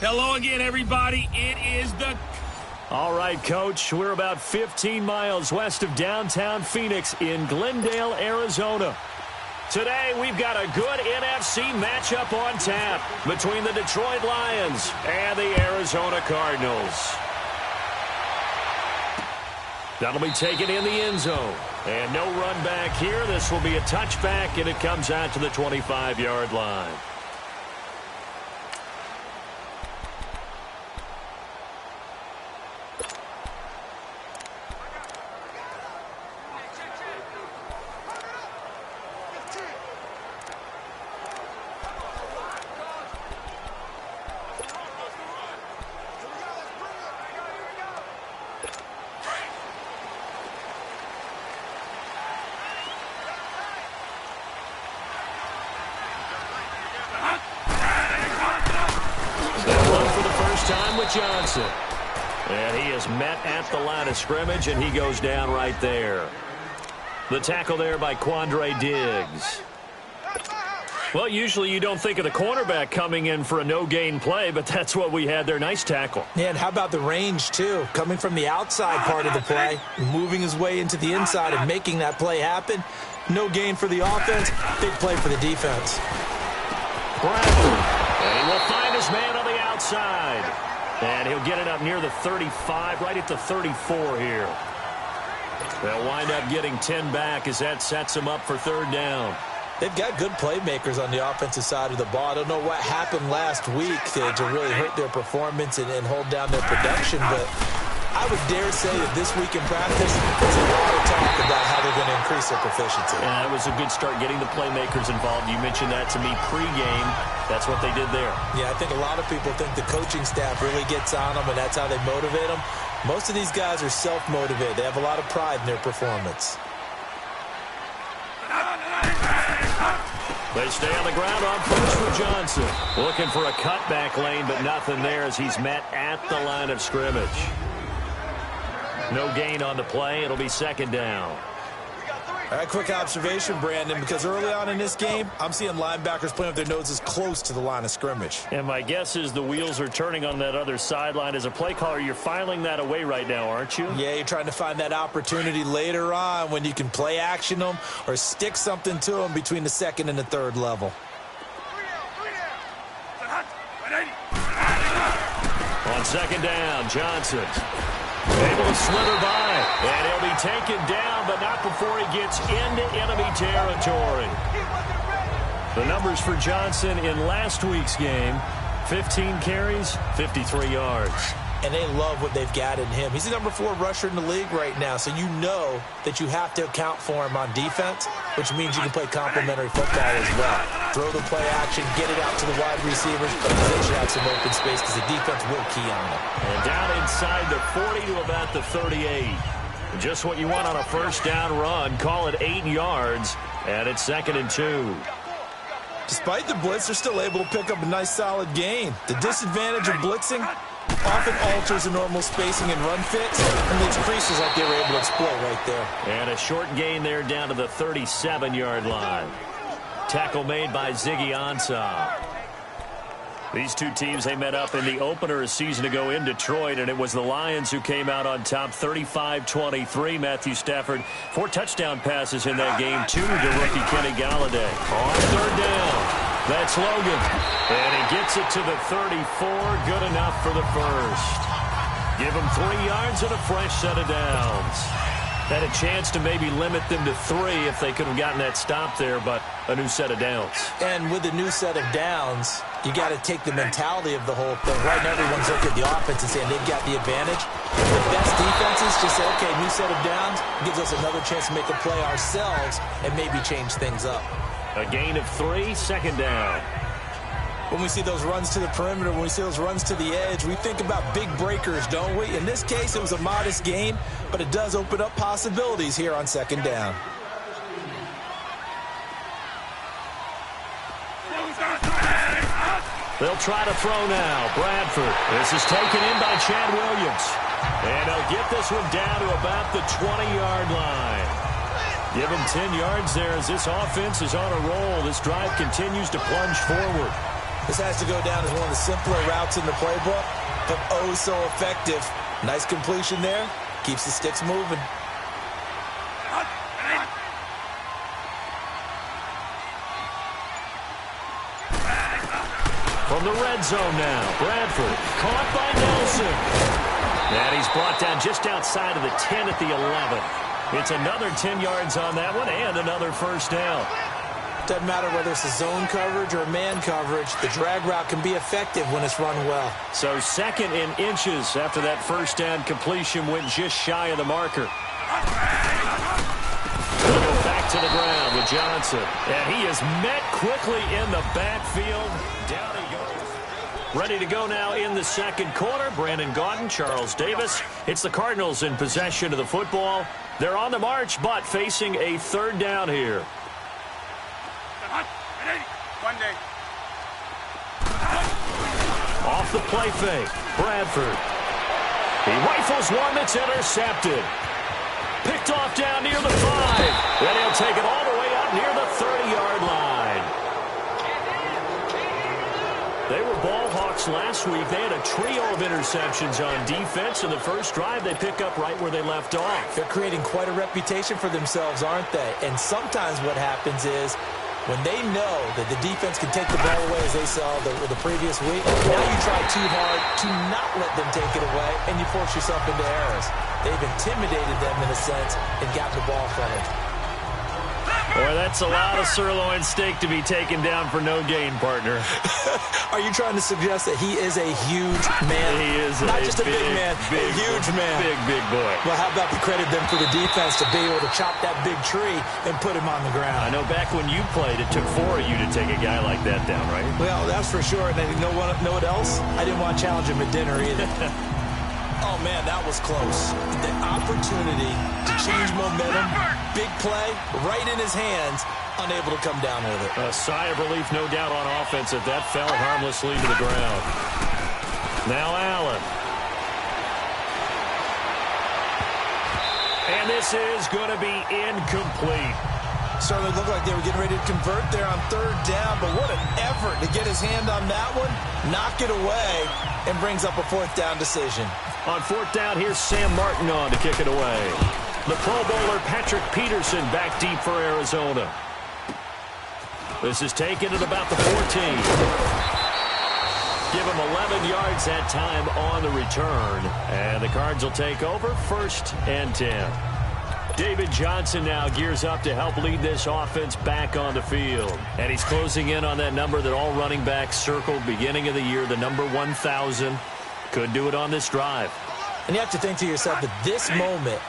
Hello again, everybody. It is the... All right, Coach, we're about 15 miles west of downtown Phoenix in Glendale, Arizona. Today, we've got a good NFC matchup on tap between the Detroit Lions and the Arizona Cardinals. That'll be taken in the end zone. And no run back here. This will be a touchback, and it comes out to the 25-yard line. Johnson. And he is met at the line of scrimmage, and he goes down right there. The tackle there by Quandre Diggs. Well, usually you don't think of the cornerback coming in for a no-gain play, but that's what we had there. Nice tackle. Yeah, and how about the range, too? Coming from the outside part of the play, moving his way into the inside and making that play happen. No gain for the offense, big play for the defense. Bradford, and he will find his man on the outside. And he'll get it up near the 35, right at the 34 here. They'll wind up getting 10 back as that sets them up for third down. They've got good playmakers on the offensive side of the ball. I don't know what happened last week to really hurt their performance and hold down their production, but I would dare say that this week in practice, there's a lot of talk about how they're going to increase their proficiency. Yeah, it was a good start getting the playmakers involved. You mentioned that to me pregame. That's what they did there. Yeah, I think a lot of people think the coaching staff really gets on them, and that's how they motivate them. Most of these guys are self-motivated. They have a lot of pride in their performance. They stay on the ground on first for Johnson. Looking for a cutback lane, but nothing there as he's met at the line of scrimmage. No gain on the play. It'll be second down. All right, quick observation, Brandon, because early on in this game, I'm seeing linebackers playing with their noses close to the line of scrimmage. And my guess is the wheels are turning on that other sideline. As a play caller, you're filing that away right now, aren't you? Yeah, you're trying to find that opportunity later on when you can play action them or stick something to them between the second and the third level. On second down, Johnson able to slither by, and he'll be taken down, but not before he gets into enemy territory. The numbers for Johnson in last week's game, 15 carries, 53 yards. And they love what they've got in him. He's the number 4 rusher in the league right now, so you know that you have to account for him on defense, which means you can play complementary football as well. Throw the play action, get it out to the wide receivers, but they should have some open space because the defense will key on them. And down inside the 40 to about the 38. Just what you want on a first down run. Call it 8 yards, and it's 2nd and 2. Despite the blitz, they're still able to pick up a nice solid gain. The disadvantage of blitzing often alters the normal spacing and run fits and leaves creases like they were able to exploit right there. And a short gain there down to the 37-yard line. Tackle made by Ziggy Ansah. These two teams, they met up in the opener a season ago in Detroit, and it was the Lions who came out on top 35-23. Matthew Stafford, 4 touchdown passes in that game, 2 to rookie Kenny Galladay. On third down, that's Logan. And he gets it to the 34, good enough for the first. Give him 3 yards and a fresh set of downs. Had a chance to maybe limit them to 3 if they could have gotten that stop there, but a new set of downs. And with a new set of downs, you got to take the mentality of the whole thing. Right now, everyone's looking at the offense and saying they've got the advantage. The best defenses just say, okay, new set of downs gives us another chance to make a play ourselves and maybe change things up. A gain of 3, second down. When we see those runs to the perimeter, when we see those runs to the edge, we think about big breakers, don't we? In this case, it was a modest gain, but it does open up possibilities here on second down. They'll try to throw now. Bradford. This is taken in by Chad Williams. And they'll get this one down to about the 20-yard line. Give him 10 yards there as this offense is on a roll. This drive continues to plunge forward. This has to go down as one of the simpler routes in the playbook, but oh so effective. Nice completion there. Keeps the sticks moving. From the red zone now, Bradford caught by Nelson. And he's brought down just outside of the 10 at the 11. It's another 10 yards on that one and another first down. Doesn't matter whether it's a zone coverage or man coverage, the drag route can be effective when it's run well. So second in inches after that first down completion went just shy of the marker. Back to the ground with Johnson. And he is met quickly in the backfield. Down he goes. Ready to go now in the second quarter. Brandon Gaudin, Charles Davis. It's the Cardinals in possession of the football. They're on the march, but facing a third down here. Off the play fake, Bradford. He rifles one that's intercepted. Picked off down near the 5. Then he'll take it all the way up near the 30-yard line. They were ball hawks last week. They had a trio of interceptions on defense. In the first drive, they pick up right where they left off. They're creating quite a reputation for themselves, aren't they? And sometimes what happens is when they know that the defense can take the ball away, as they saw the previous week, now you try too hard to not let them take it away, and you force yourself into errors. They've intimidated them in a sense and gotten the ball from them. Boy, that's a lot of sirloin steak to be taken down for no gain, partner. Are you trying to suggest that he is a huge man? He is not just a big man, a huge man. Big boy. Well, how about the credit then for the defense to be able to chop that big tree and put him on the ground? I know back when you played, it took 4 of you to take a guy like that down, right? Well, that's for sure. And you know what else? I didn't want to challenge him at dinner either. Oh, man, that was close. The opportunity to change momentum, big play, right in his hands, unable to come down with it. A sigh of relief, no doubt, on offense if that fell harmlessly to the ground. Now Allen. And this is going to be incomplete. Certainly looked like they were getting ready to convert there on third down, but what an effort to get his hand on that one, knock it away, and brings up a fourth down decision. On fourth down, here's Sam Martin on to kick it away. The Pro Bowler Patrick Peterson back deep for Arizona. This is taken at about the 14. Give him 11 yards that time on the return. And the Cards will take over, 1st and 10. David Johnson now gears up to help lead this offense back on the field. And he's closing in on that number that all running backs circled beginning of the year, the number 1,000. Could do it on this drive. And you have to think to yourself that this moment,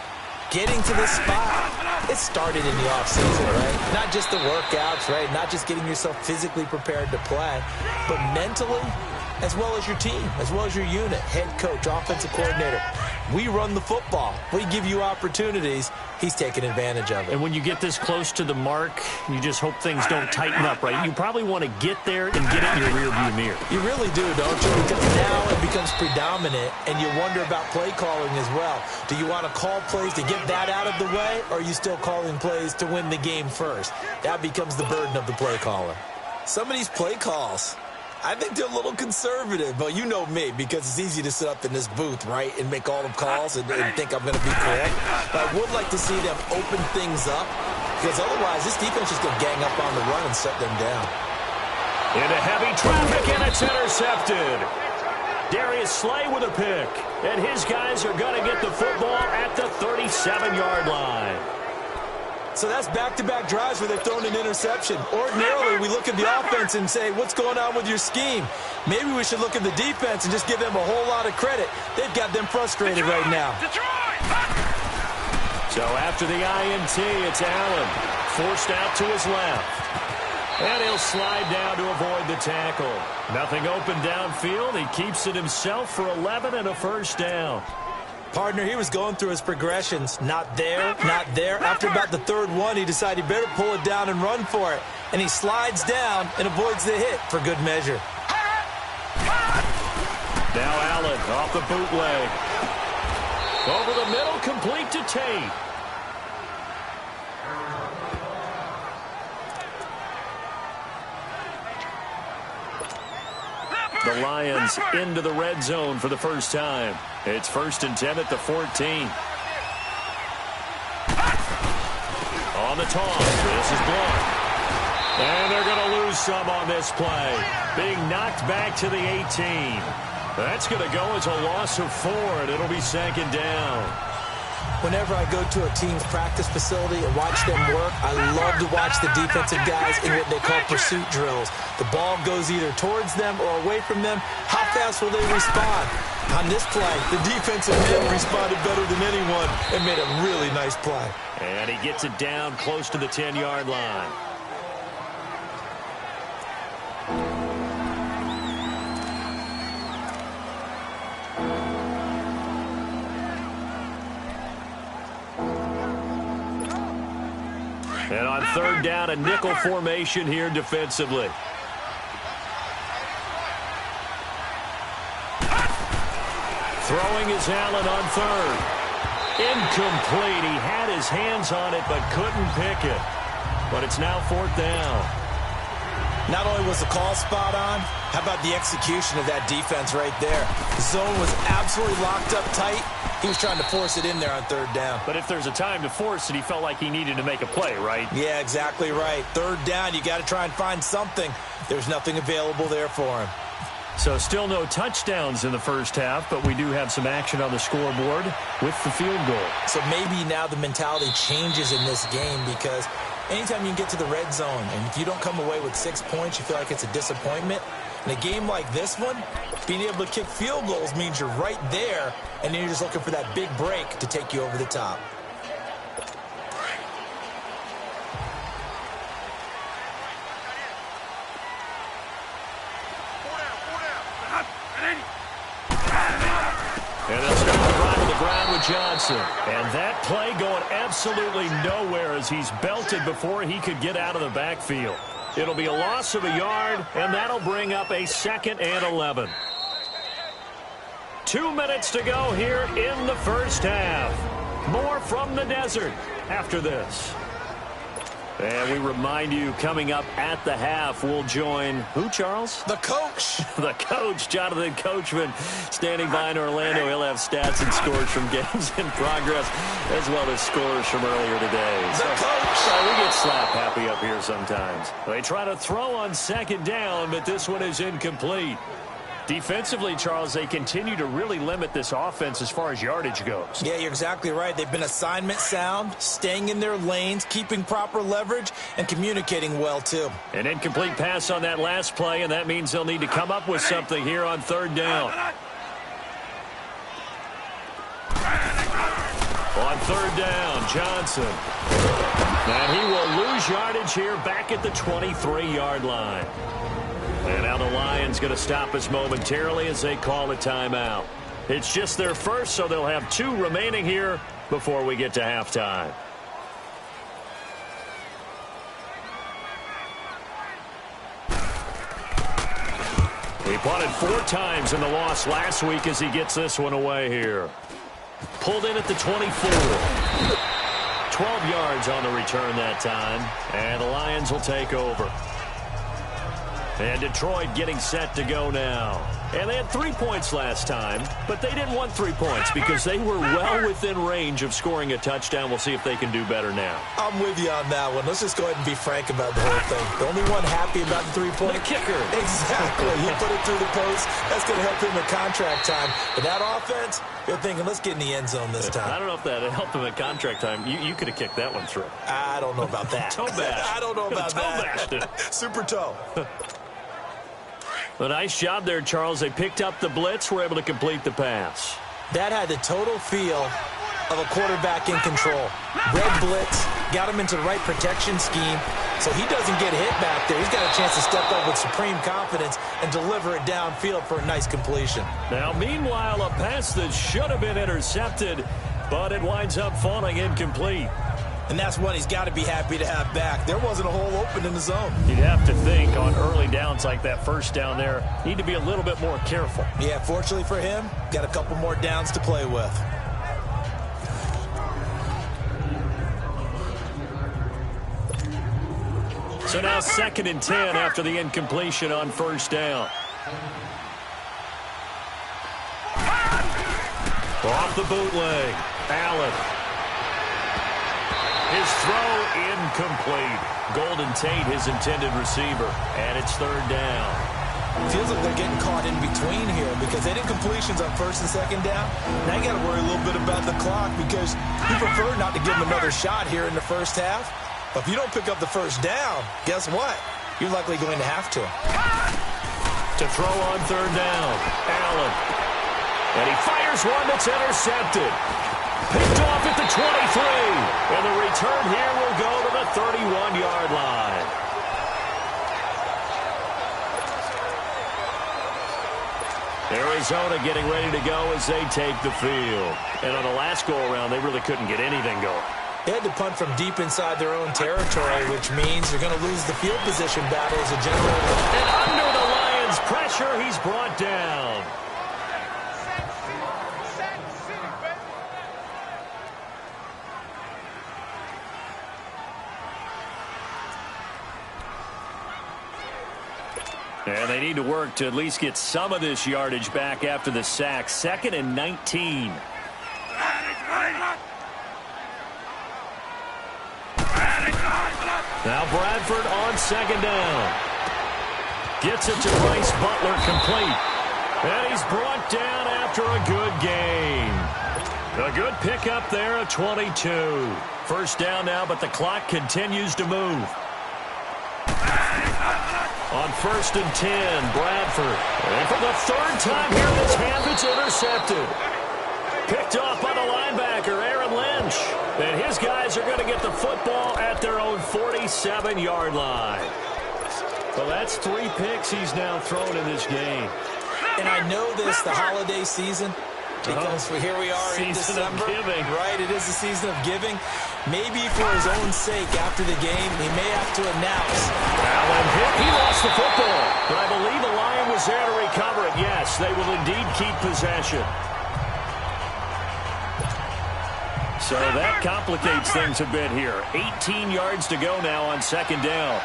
getting to this spot, it started in the offseason, right? Not just the workouts, right? Not just getting yourself physically prepared to play, but mentally, as well as your team, as well as your unit, head coach, offensive coordinator. We run the football. We give you opportunities. He's taking advantage of it. And when you get this close to the mark, you just hope things don't tighten up, right? You probably want to get there and get it in your rearview mirror. You really do, don't you? Because now it becomes predominant, and you wonder about play calling as well. Do you want to call plays to get that out of the way, or are you still calling plays to win the game first? That becomes the burden of the play caller. Some of these play calls, I think they're a little conservative, but you know me, because it's easy to sit up in this booth, right, and make all the calls and think I'm going to be correct. But I would like to see them open things up, because otherwise this defense is going to gang up on the run and shut them down. Into heavy traffic, and it's intercepted. Darius Slay with a pick, and his guys are going to get the football at the 37-yard line. So that's back-to-back drives where they've thrown an interception. Ordinarily, we look at the offense and say, what's going on with your scheme? Maybe we should look at the defense and just give them a whole lot of credit. They've got them frustrated right now. So after the INT, it's Allen. Forced out to his left. And he'll slide down to avoid the tackle. Nothing open downfield. He keeps it himself for 11 and a first down. Partner, he was going through his progressions. Not there, not there. After about the third one, he decided he better pull it down and run for it. And he slides down and avoids the hit for good measure. Now Allen off the bootleg. Over the middle, complete to Tate. The Lions into the red zone for the first time. It's 1st and 10 at the 14. On the toss, this is blocked. And they're going to lose some on this play. Being knocked back to the 18. That's going to go as a loss of 4, and it'll be 2nd down. Whenever I go to a team's practice facility and watch them work, I love to watch the defensive guys in what they call pursuit drills. The ball goes either towards them or away from them. How fast will they respond? On this play, the defensive men responded better than anyone and made a really nice play. And he gets it down close to the 10-yard line. And on 3rd down, a nickel formation here defensively. Throwing is Allen on 3rd. Incomplete. He had his hands on it but couldn't pick it. But it's now 4th down. Not only was the call spot on, how about the execution of that defense right there? The zone was absolutely locked up tight. He was trying to force it in there on 3rd down. But if there's a time to force it, he felt like he needed to make a play, right? Yeah, exactly right. 3rd down, you got to try and find something. There's nothing available there for him. So still no touchdowns in the first half, but we do have some action on the scoreboard with the field goal. So maybe now the mentality changes in this game because anytime you can get to the red zone and if you don't come away with 6 points, you feel like it's a disappointment. In a game like this one, being able to kick field goals means you're right there, and then you're just looking for that big break to take you over the top. And they'll start the drive to the ground with Johnson. And that play going absolutely nowhere as he's belted before he could get out of the backfield. It'll be a loss of a yard, and that'll bring up a 2nd and 11. 2 minutes to go here in the first half. More from the desert after this. And we remind you, coming up at the half, we'll join who, Charles? The coach. The coach, Jonathan Coachman, standing by in Orlando. He'll have stats and scores from games in progress, as well as scores from earlier today. The coach. So we get slap happy up here sometimes. They try to throw on 2nd down, but this one is incomplete. Defensively, Charles, they continue to really limit this offense as far as yardage goes. Yeah, you're exactly right. They've been assignment sound, staying in their lanes, keeping proper leverage, and communicating well, too. An incomplete pass on that last play, and that means they'll need to come up with something here on 3rd down. On 3rd down, Johnson. And he will lose yardage here back at the 23-yard line. And now the Lions going to stop us momentarily as they call a timeout. It's just their first, so they'll have 2 remaining here before we get to halftime. He punted 4 times in the loss last week as he gets this one away here. Pulled in at the 24. 12 yards on the return that time. And the Lions will take over. And Detroit getting set to go now. And they had 3 points last time, but they didn't want 3 points because they were well within range of scoring a touchdown. We'll see if they can do better now. I'm with you on that one. Let's just go ahead and be frank about the whole thing. The only one happy about the 3-point. The kicker. Exactly. He put it through the post. That's going to help him in contract time. But that offense, they're thinking, let's get in the end zone this time. I don't know if that helped him at contract time. You could have kicked that one through. I don't know about that. Toe bash. I don't know about that. Toe bashed it. Super toe. A nice job there, Charles. They picked up the blitz, were able to complete the pass. That had the total feel of a quarterback in control. Red blitz, got him into the right protection scheme, so he doesn't get hit back there. He's got a chance to step up with supreme confidence and deliver it downfield for a nice completion. Now, meanwhile, a pass that should have been intercepted, but it winds up falling incomplete. And that's one he's got to be happy to have back. There wasn't a hole open in the zone. You'd have to think on early downs like that first down there, need to be a little bit more careful. Yeah, fortunately for him, got a couple more downs to play with. So now 2nd and 10 after the incompletion on first down. Off the bootleg. Allen. His throw incomplete. Golden Tate, his intended receiver. And it's third down. Feels like they're getting caught in between here because they did completions on first and second down. Now you got to worry a little bit about the clock because you prefer not to give them another shot here in the first half. But if you don't pick up the first down, guess what? You're likely going to have to. To throw on third down. Allen. And he fires one that's intercepted. Picked off at the 23. And the return here will go to the 31-yard line. Arizona getting ready to go as they take the field. And on the last go-around, they really couldn't get anything going. They had to punt from deep inside their own territory, which means they're going to lose the field position battle as a general. And under the Lions' pressure, he's brought down. And they need to work to at least get some of this yardage back after the sack. 2nd and 19. Now Bradford on second down. Gets it to Bryce Butler, complete. And he's brought down after a good gain. A good pickup there at 22. First down now, but the clock continues to move. On 1st and 10, Bradford. And for the third time here this half, it's intercepted. Picked off by the linebacker, Aaron Lynch. And his guys are going to get the football at their own 47-yard line. So that's 3 picks he's now thrown in this game. And I know this, the holiday season, because here we are in December. Season of giving. Right, it is the season of giving. Maybe for his own sake after the game, he may have to announce. Allen hit. He lost the football. But I believe the Lion was there to recover it. Yes, they will indeed keep possession. So that complicates things a bit here. 18 yards to go now on second down.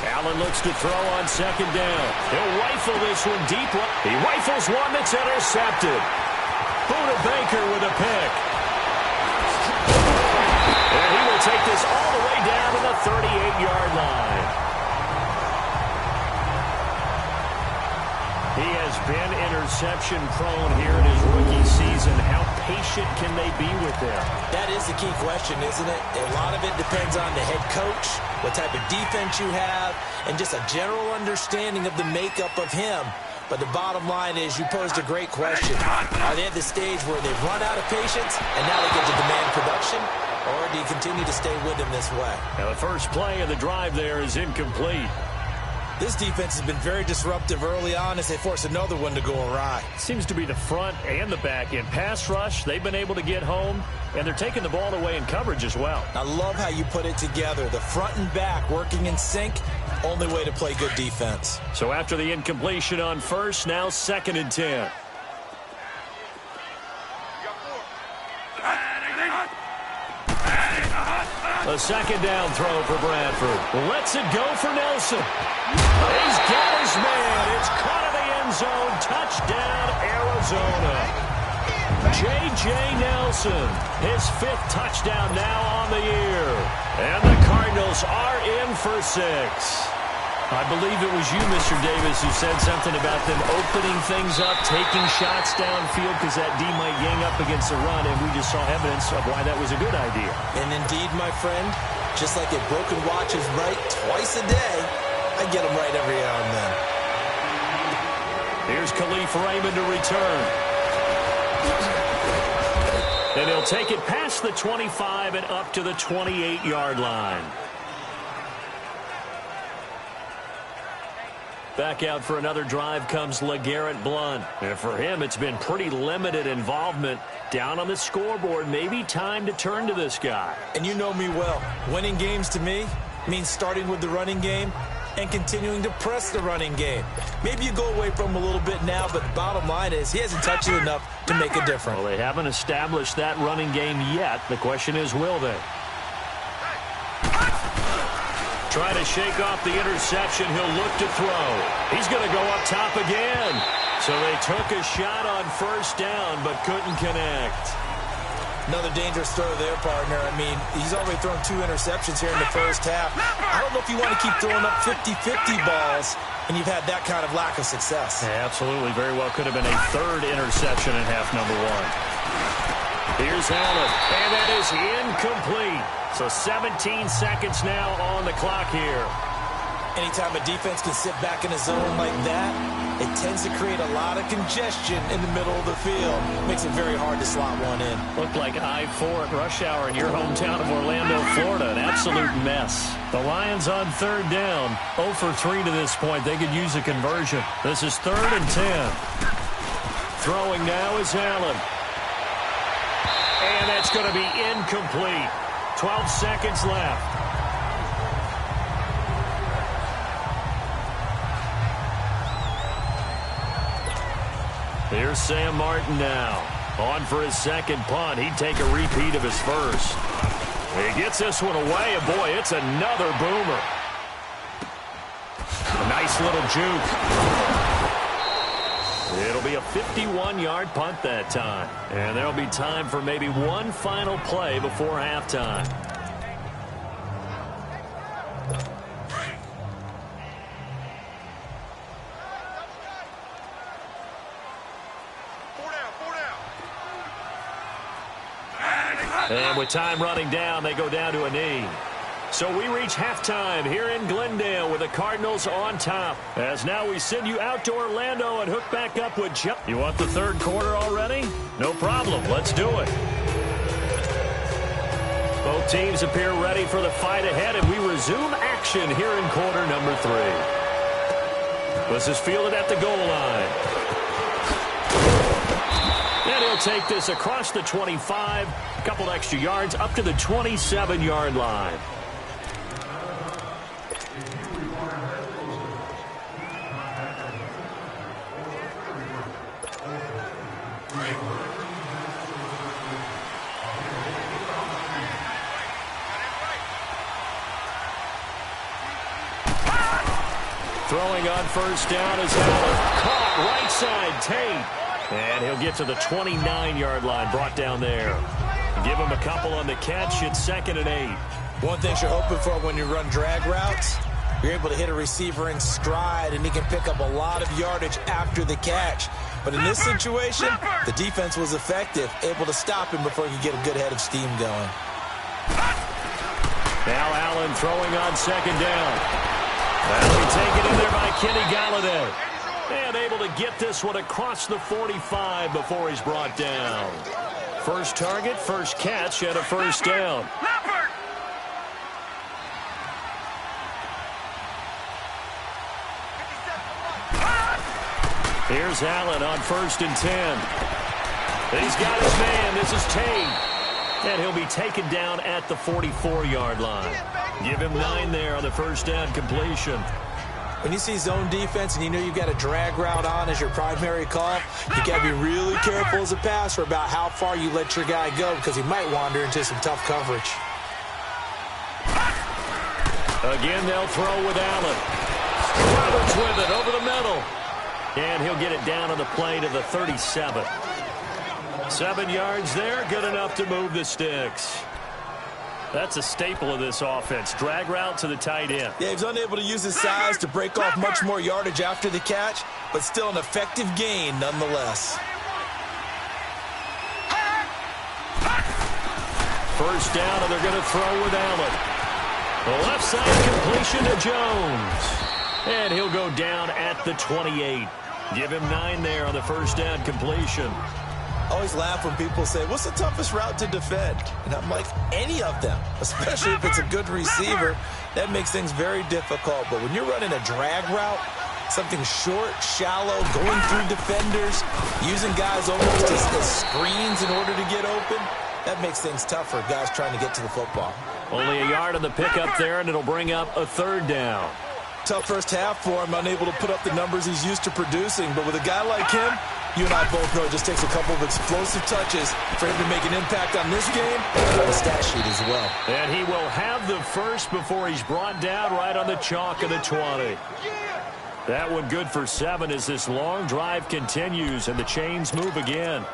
Allen looks to throw on second down. He'll rifle this one deep. He rifles one that's intercepted. Buda Baker with a pick. And he will take this all the way down to the 38-yard line. He has been interception prone here in his rookie season. How patient can they be with him? That is the key question, isn't it? A lot of it depends on the head coach, what type of defense you have, and just a general understanding of the makeup of him. But the bottom line is you posed a great question. Are they at the stage where they've run out of patience and now they get to demand production? Or do you continue to stay with him this way? Now the first play of the drive there is incomplete. This defense has been very disruptive early on as they force another one to go awry. Seems to be the front and the back end. Pass rush, they've been able to get home, and they're taking the ball away in coverage as well. I love how you put it together. The front and back working in sync, only way to play good defense. So after the incompletion on first, now 2nd and 10. A second down throw for Bradford. Lets it go for Nelson. He's got his man. It's caught in the end zone. Touchdown, Arizona. J.J. Nelson, his 5th touchdown now on the year. And the Cardinals are in for 6. I believe it was you, Mr. Davis, who said something about them opening things up, taking shots downfield because that D might gang up against the run, and we just saw evidence of why that was a good idea. And indeed, my friend, just like a broken watch is right twice a day, I get them right every now and then. Here's Khalif Raymond to return. And he'll take it past the 25 and up to the 28-yard line. Back out for another drive comes LeGarrette Blount. And for him, it's been pretty limited involvement. Down on the scoreboard, maybe time to turn to this guy. And you know me well. Winning games to me means starting with the running game and continuing to press the running game. Maybe you go away from him a little bit now, but the bottom line is he hasn't touched it enough to make a difference. Well, they haven't established that running game yet. The question is, will they? Trying to shake off the interception. He'll look to throw. He's going to go up top again. So they took a shot on first down, but couldn't connect. Another dangerous throw there, partner. I mean, he's already thrown 2 interceptions here in the first half. I don't know if you want to keep throwing up 50-50 balls, and you've had that kind of lack of success. Yeah, absolutely. Very well could have been a 3rd interception in half number 1. Here's Allen, and that is incomplete. So 17 seconds now on the clock here. Anytime a defense can sit back in a zone like that, it tends to create a lot of congestion in the middle of the field. Makes it very hard to slot one in. Looked like I-4 at rush hour in your hometown of Orlando, Florida. An absolute mess. The Lions on 3rd down. 0 for 3 to this point. They could use a conversion. This is 3rd and 10. Throwing now is Allen. And that's going to be incomplete. 12 seconds left. Here's Sam Martin now. On for his second punt. He'd take a repeat of his first. He gets this one away, and boy, it's another boomer. A nice little juke. It'll be a 51-yard punt that time. And there'll be time for maybe one final play before halftime. And with time running down, they go down to a knee. So we reach halftime here in Glendale with the Cardinals on top. As now we send you out to Orlando and hook back up with Joe. You want the 3rd quarter already? No problem. Let's do it. Both teams appear ready for the fight ahead, and we resume action here in quarter number 3. This is fielded at the goal line. And he'll take this across the 25, a couple extra yards, up to the 27-yard line. Throwing on first down is Allen. Caught right side, Tate. And he'll get to the 29-yard line, brought down there. Give him a couple on the catch. It's 2nd and 8. One thing you're hoping for when you run drag routes, you're able to hit a receiver in stride, and he can pick up a lot of yardage after the catch. But in this situation, the defense was effective, able to stop him before he could get a good head of steam going. Now Allen throwing on 2nd down. That'll be taken in there by Kenny Galladay. And able to get this one across the 45 before he's brought down. First target, first catch, and a first down. Here's Allen on 1st and 10. He's got his man. This is Tate. And he'll be taken down at the 44-yard line. Give him 9 there on the first down completion. When you see zone defense and you know you've got a drag route on as your primary call, you got to be really careful as a passer about how far you let your guy go because he might wander into some tough coverage. Again, they'll throw with Allen. Roberts with it over the middle. And he'll get it down on the play to the 37. 7 yards there, good enough to move the sticks. That's a staple of this offense. Drag route to the tight end. Yeah, he's unable to use his size to break off much more yardage after the catch, but still an effective gain nonetheless. First down, and they're going to throw with Allen. The left side completion to Jones. And he'll go down at the 28. Give him 9 there on the first down completion. I always laugh when people say, what's the toughest route to defend? And I'm like, any of them, especially if it's a good receiver. That makes things very difficult. But when you're running a drag route, something short, shallow, going through defenders, using guys almost as screens in order to get open, that makes things tough for guys trying to get to the football. Only a yard on the pickup there, and it'll bring up a 3rd down. Tough first half for him, unable to put up the numbers he's used to producing. But with a guy like him, You and I both know it just takes a couple of explosive touches for him to make an impact on this game and on the stat sheet as well. And he will have the first before he's brought down right on the chalk of the 20. That one good for 7 as this long drive continues and the chains move again.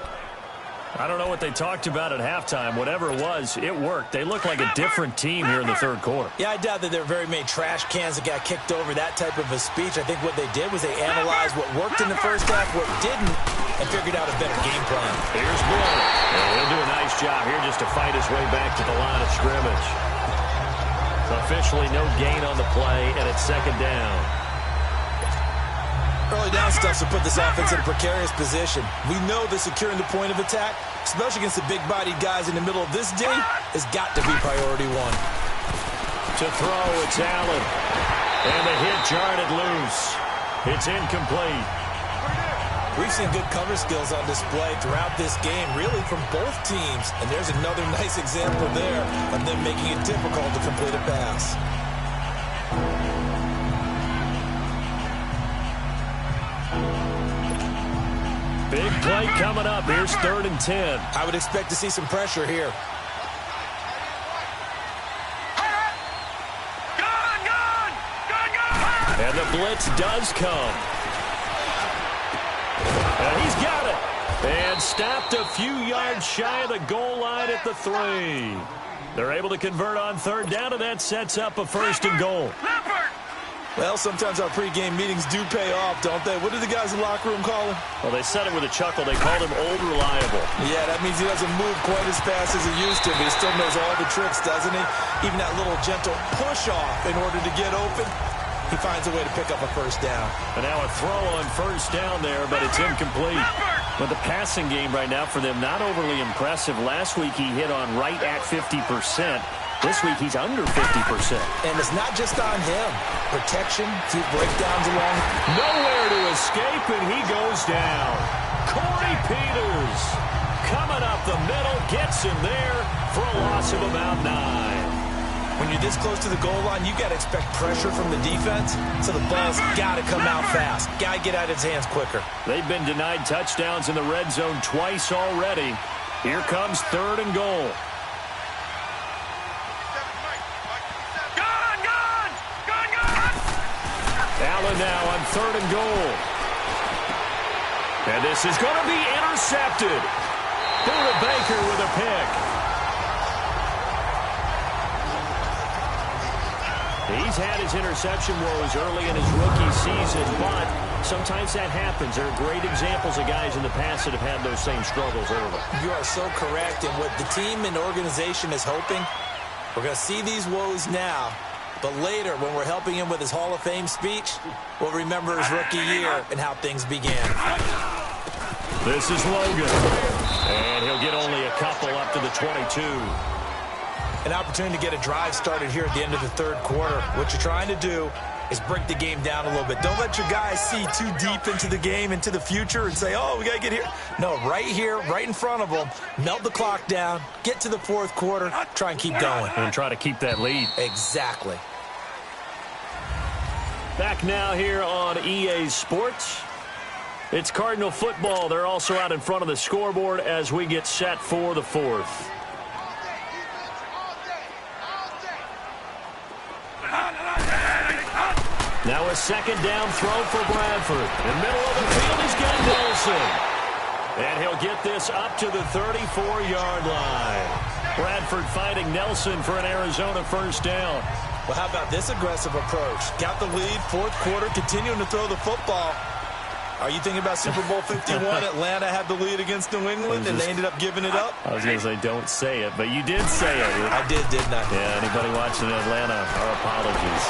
I don't know what they talked about at halftime. Whatever it was, it worked. They look like a different team here in the third quarter. Yeah, I doubt that there were very many trash cans that got kicked over, that type of a speech. I think what they did was they analyzed what worked in the first half, what didn't, and figured out a better game plan. Here's Moore. And he'll do a nice job here just to fight his way back to the line of scrimmage. Officially no gain on the play, and it's second down. Early down stuff to put this offense in a precarious position. We know that securing the point of attack, especially against the big-bodied guys in the middle of this day, has got to be priority one. To throw, it's Allen. And the hit jarred it loose. It's incomplete. We've seen good cover skills on display throughout this game, really from both teams. And there's another nice example there of them making it difficult to complete a pass. Big play coming up. Here's 3rd and 10. I would expect to see some pressure here. And the blitz does come. And he's got it. And stopped a few yards shy of the goal line at the 3. They're able to convert on 3rd down, and that sets up a 1st and goal. Well, sometimes our pregame meetings do pay off, don't they? What do the guys in the locker room call him? Well, they said it with a chuckle. They called him Old Reliable. Yeah, that means he doesn't move quite as fast as he used to, but he still knows all the tricks, doesn't he? Even that little gentle push-off in order to get open, he finds a way to pick up a 1st down. And now a throw on 1st down there, but it's incomplete. But the passing game right now for them, not overly impressive. Last week he hit on right at 50%. This week he's under 50%. And it's not just on him. Protection, few breakdowns along. Nowhere to escape, and he goes down. Corey Peters coming up the middle, gets him there for a loss of about 9. When you're this close to the goal line, you got to expect pressure from the defense, so the ball's got to come out fast. Got to get out of his hands quicker. They've been denied touchdowns in the red zone twice already. Here comes 3rd and goal. Allen now on 3rd and goal. And this is going to be intercepted. Buda Baker with a pick. He's had his interception woes early in his rookie season, but sometimes that happens. There are great examples of guys in the past that have had those same struggles early. You are so correct. And what the team and organization is hoping, we're going to see these woes now. But later, when we're helping him with his Hall of Fame speech, we'll remember his rookie year and how things began. This is Logan. And he'll get only a couple up to the 22. An opportunity to get a drive started here at the end of the 3rd quarter. What you're trying to do is break the game down a little bit. Don't let your guys see too deep into the game, into the future, and say, oh, we got to get here. No, right here, right in front of them, melt the clock down, get to the 4th quarter, try and keep going. And try to keep that lead. Exactly. Back now here on EA Sports. It's Cardinal football. They're also out in front of the scoreboard as we get set for the 4th. Now a 2nd down throw for Bradford. In the middle of the field, he's got Nelson. And he'll get this up to the 34-yard line. Bradford fighting Nelson for an Arizona 1st down. Well, how about this aggressive approach? Got the lead, 4th quarter, continuing to throw the football. Are you thinking about Super Bowl 51? Atlanta had the lead against New England, and they ended up giving it up? I was going to say, don't say it, but you did say it. I did, didn't I? Yeah, anybody watching Atlanta, our apologies.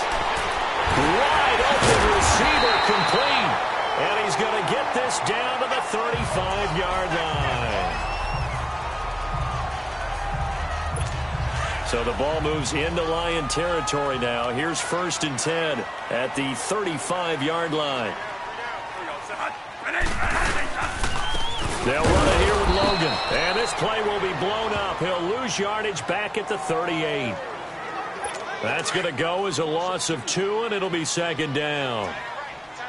Wide open receiver complete. And he's going to get this down to the 35-yard line. So the ball moves into Lion territory now. Here's 1st and 10 at the 35-yard line. They'll run it here with Logan. And this play will be blown up. He'll lose yardage back at the 38. That's going to go as a loss of 2, and it'll be 2nd down.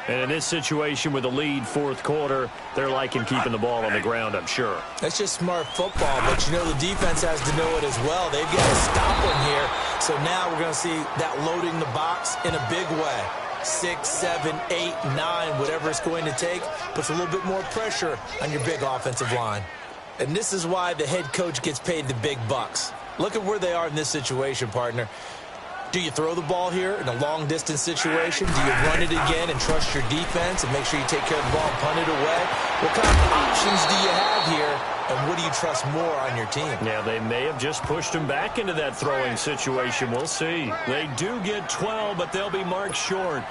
And in this situation with a lead fourth quarter, they're liking keeping the ball on the ground, I'm sure. That's just smart football, but you know the defense has to know it as well. They've got to stop them here. So now we're going to see that loading the box in a big way. 6, 7, 8, 9, whatever it's going to take, puts a little bit more pressure on your big offensive line. And this is why the head coach gets paid the big bucks. Look at where they are in this situation, partner. Do you throw the ball here in a long-distance situation? Do you run it again and trust your defense and make sure you take care of the ball and punt it away? What kind of options do you have here, and what do you trust more on your team? Yeah, they may have just pushed him back into that throwing situation. We'll see. They do get 12, but they'll be marked short.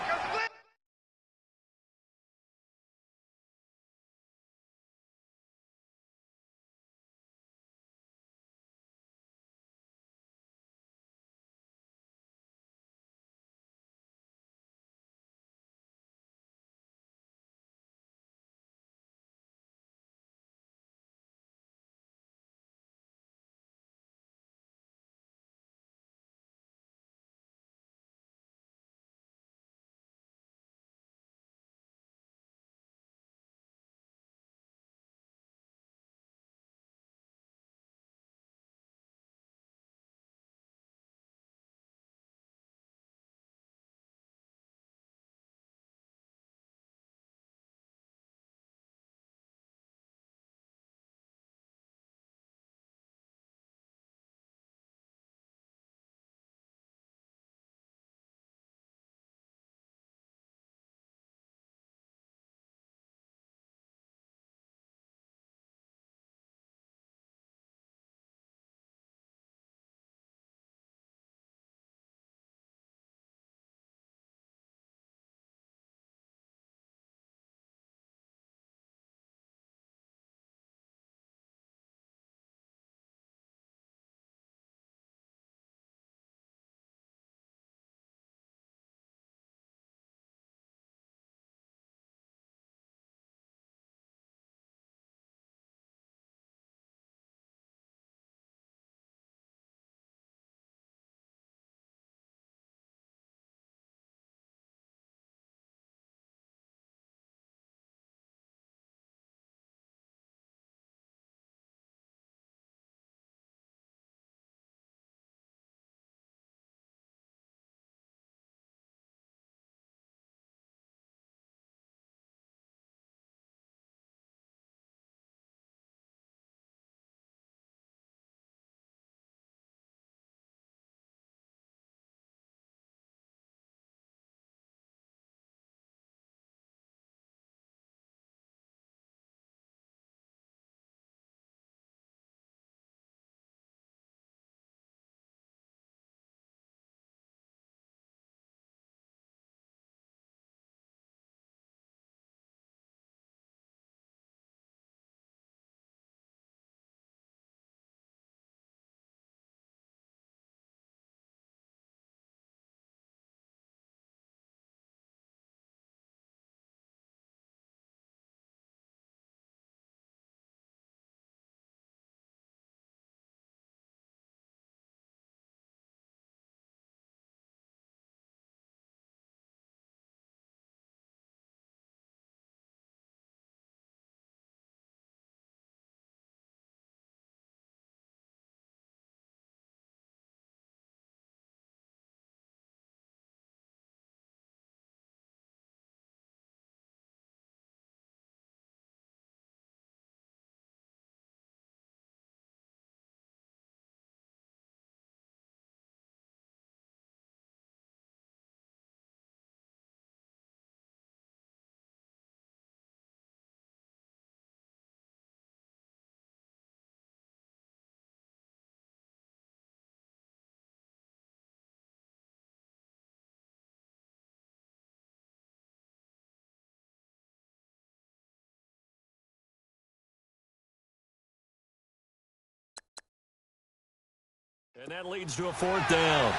And that leads to a fourth down.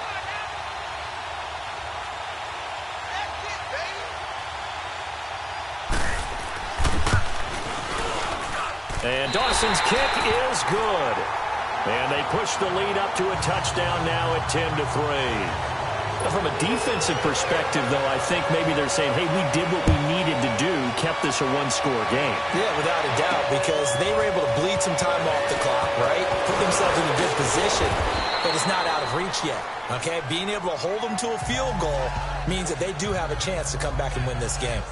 And Dawson's kick is good. And they push the lead up to a touchdown now at 10-3. From a defensive perspective, though, I think maybe they're saying, hey, we did what we needed to do, kept this a one-score game. Yeah, without a doubt, because they were able to bleed some time off the clock, right? Put themselves in a good position, but it's not out of reach yet, okay? Being able to hold them to a field goal means that they do have a chance to come back and win this game.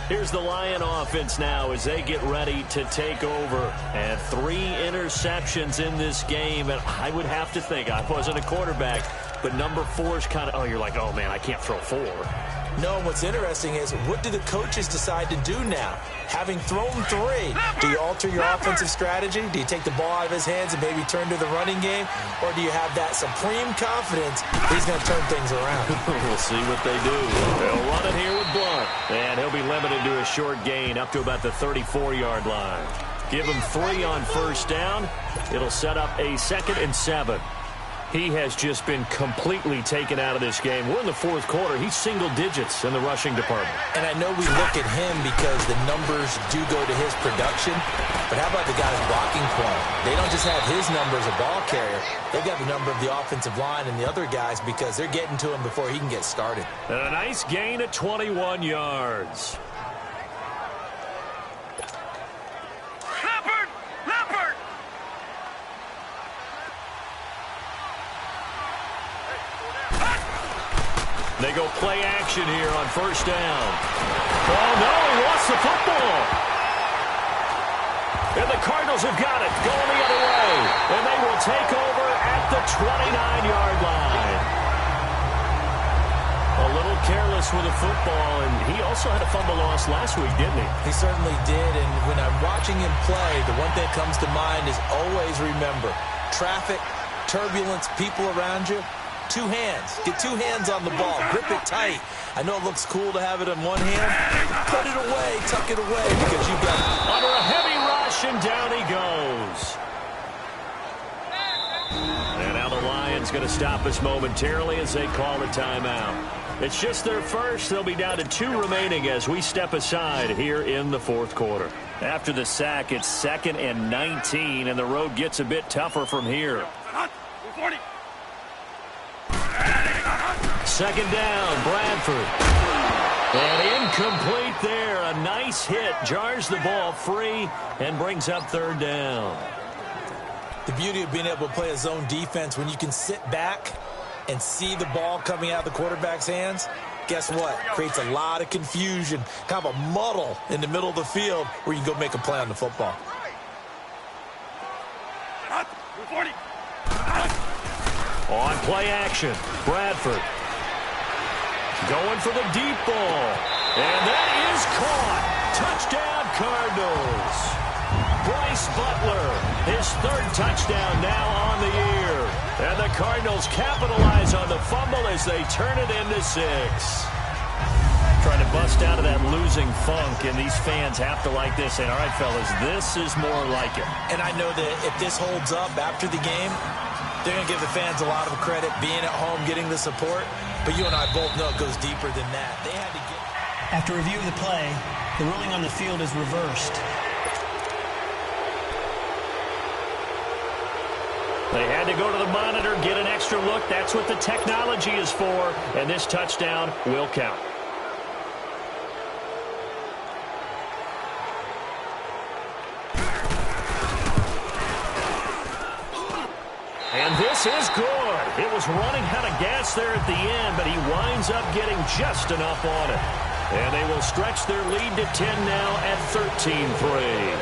Here's the Lion offense now as they get ready to take over. And 3 interceptions in this game. And I would have to think, I wasn't a quarterback, but number 4 is kind of, oh, you're like, oh, man, I can't throw 4. No, what's interesting is what do the coaches decide to do now? Having thrown 3, do you alter your offensive strategy? Do you take the ball out of his hands and maybe turn to the running game? Or do you have that supreme confidence he's going to turn things around? We'll see what they do. They'll run it here with Blunt. And he'll be limited to a short gain up to about the 34-yard line. Give him 3 on first down. It'll set up a 2nd and 7. He has just been completely taken out of this game. We're in the 4th quarter. He's single digits in the rushing department. And I know we look at him because the numbers do go to his production. But how about the guy's blocking point? They don't just have his number as a ball carrier. They've got the number of the offensive line and the other guys because they're getting to him before he can get started. And a nice gain at 21 yards. They go play action here on first down. Oh, no, he lost the football. And the Cardinals have got it, going the other way. And they will take over at the 29-yard line. A little careless with the football, and he also had a fumble loss last week, didn't he? He certainly did, and when I'm watching him play, the one thing that comes to mind is always remember, traffic, turbulence, people around you, 2 hands. Get 2 hands on the ball. Grip it tight. I know it looks cool to have it in one hand. Put it away. Tuck it away because you've got it. Under a heavy rush, and down he goes. And now the Lions going to stop us momentarily as they call a timeout. It's just their first. They'll be down to 2 remaining as we step aside here in the 4th quarter. After the sack, it's 2nd and 19, and the road gets a bit tougher from here. 40. 2nd down, Bradford. And incomplete there. A nice hit. Jars the ball free and brings up 3rd down. The beauty of being able to play a zone defense when you can sit back and see the ball coming out of the quarterback's hands, guess what? Creates a lot of confusion, kind of a muddle in the middle of the field where you can go make a play on the football. 40. On play action, Bradford. Going for the deep ball. And that is caught. Touchdown, Cardinals. Bryce Butler, his 3rd touchdown now on the year. And the Cardinals capitalize on the fumble as they turn it into 6. Trying to bust out of that losing funk, and these fans have to like this. And all right, fellas, this is more like it. And I know that if this holds up after the game, they're going to give the fans a lot of credit, being at home, getting the support. But you and I both know it goes deeper than that. They had to get... After review of the play, the ruling on the field is reversed. They had to go to the monitor, get an extra look. That's what the technology is for. And this touchdown will count. And this is good. It was running out of gas there at the end, but he winds up getting just enough on it. And they will stretch their lead to 10 now at 13-3.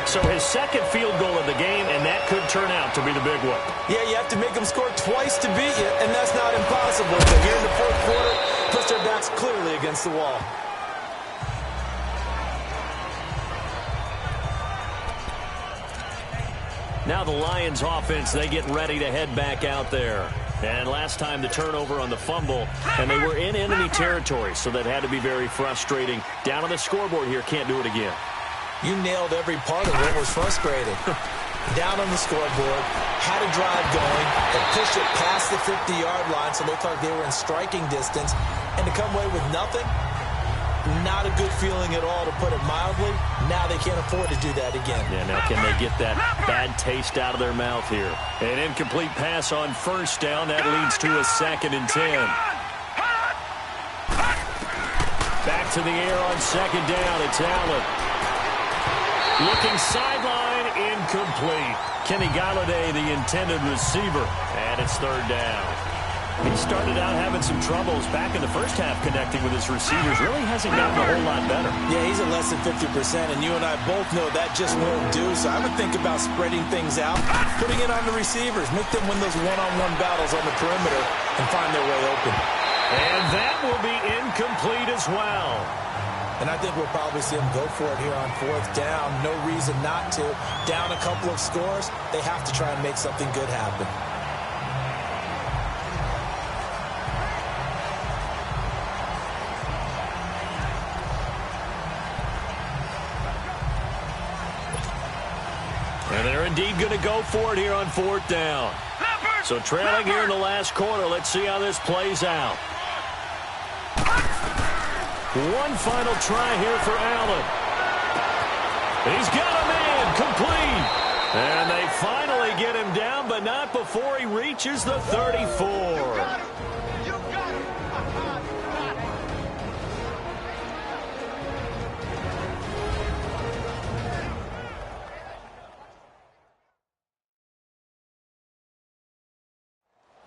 So his 2nd field goal of the game, and that could turn out to be the big one. Yeah, you have to make them score twice to beat you, and that's not impossible. But here in the 4th quarter, push their backs clearly against the wall. Now the Lions offense, they get ready to head back out there. And last time the turnover on the fumble, and they were in enemy territory, so that had to be very frustrating. Down on the scoreboard here, can't do it again. You nailed every part of what was frustrating. Down on the scoreboard, had a drive going, and pushed it past the 50-yard line, so it looked like they were in striking distance. And to come away with nothing, not Not a good feeling at all, to put it mildly. Now they can't afford to do that again. Yeah, now can they get that bad taste out of their mouth here? An incomplete pass on first down. That leads to a 2nd and 10. Back to the air on 2nd down. It's Allen. Looking sideline, incomplete. Kenny Galladay, the intended receiver. And it's 3rd down. He started out having some troubles back in the first half connecting with his receivers. Really hasn't gotten a whole lot better. Yeah, he's at less than 50%, and you and I both know that just won't do. So I would think about spreading things out, putting it on the receivers, make them win those one-on-one battles on the perimeter and find their way open. And that will be incomplete as well. And I think we'll probably see him go for it here on 4th down. No reason not to. Down a couple of scores, they have to try and make something good happen. And they're indeed going to go for it here on 4th down. So trailing here in the last quarter. Let's see how this plays out. One final try here for Allen. He's got a man complete. And they finally get him down, but not before he reaches the 34.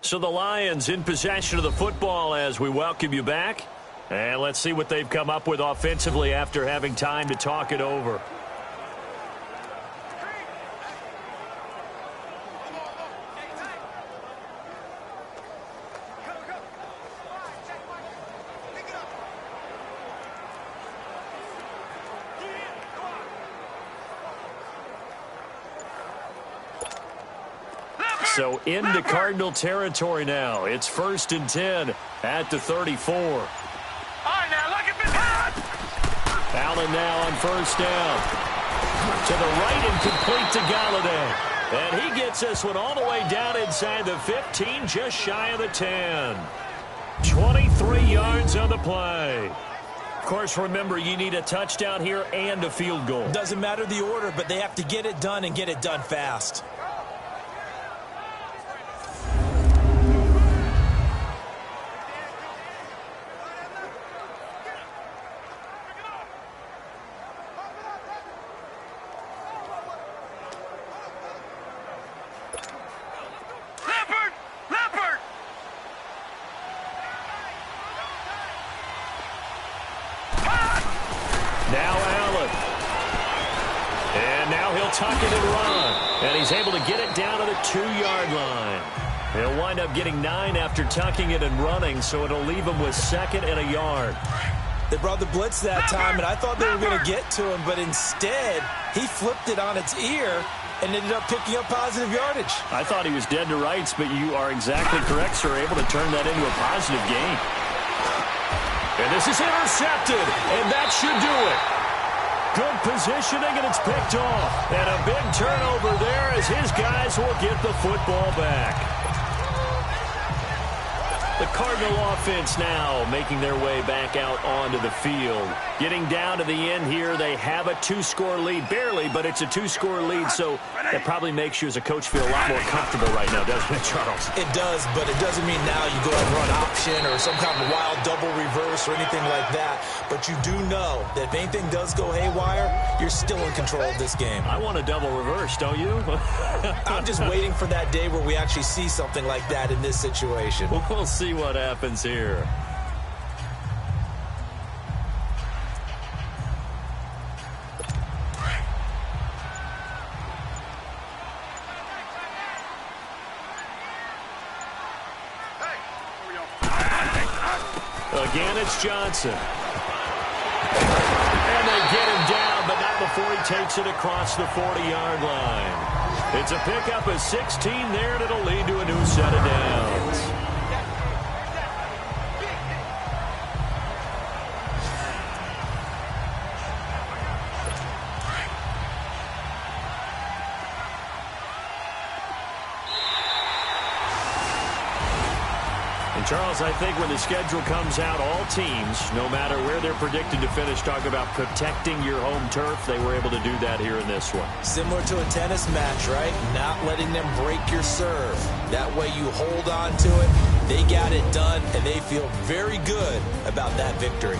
So the Lions in possession of the football as we welcome you back. And let's see what they've come up with offensively after having time to talk it over. So into Cardinal territory now. It's 1st and 10 at the 34. All right, now look at this hot. Allen now on 1st down. To the right and complete to Galladay. And he gets this one all the way down inside the 15, just shy of the 10. 23 yards on the play. Of course, remember, you need a touchdown here and a field goal. Doesn't matter the order, but they have to get it done and get it done fast. Now Allen. And now he'll tuck it and run. And he's able to get it down to the 2-yard line. He'll wind up getting 9 after tucking it and running, so it'll leave him with 2nd and a yard. They brought the blitz that time, and I thought they were going to get to him, but instead he flipped it on its ear and ended up picking up positive yardage. I thought he was dead to rights, but you are exactly correct, sir. Able to turn that into a positive gain. And this is intercepted, and that should do it. Good positioning, and it's picked off. And a big turnover there as his guys will get the football back. The Cardinal offense now making their way back out onto the field. Getting down to the end here, they have a 2-score lead. Barely, but it's a 2-score lead, so that probably makes you as a coach feel a lot more comfortable right now, doesn't it, Charles? It does, but it doesn't mean now you go and run option or some kind of wild double reverse or anything like that. But you do know that if anything does go haywire, you're still in control of this game. I want a double reverse, don't you? I'm just waiting for that day where we actually see something like that in this situation. We'll see what happens here. Again, it's Johnson. And they get him down, but not before he takes it across the 40-yard line. It's a pickup of 16 there, and it'll lead to a new set of downs. And Charles, I think when the schedule comes out, all teams, no matter where they're predicted to finish, talk about protecting your home turf. They were able to do that here in this one. Similar to a tennis match, right? Not letting them break your serve. That way you hold on to it. They got it done, and they feel very good about that victory.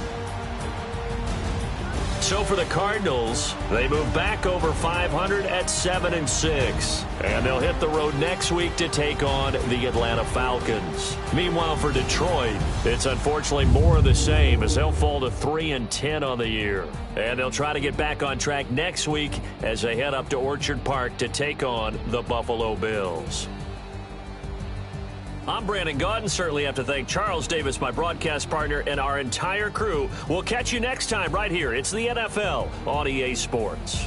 So for the Cardinals, they move back over 500 at 7-6. And they'll hit the road next week to take on the Atlanta Falcons. Meanwhile, for Detroit, it's unfortunately more of the same as they'll fall to 3-10 on the year. And they'll try to get back on track next week as they head up to Orchard Park to take on the Buffalo Bills. I'm Brandon Gaudin. Certainly have to thank Charles Davis, my broadcast partner, and our entire crew. We'll catch you next time right here. It's the NFL on EA Sports.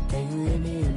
Can you hear me?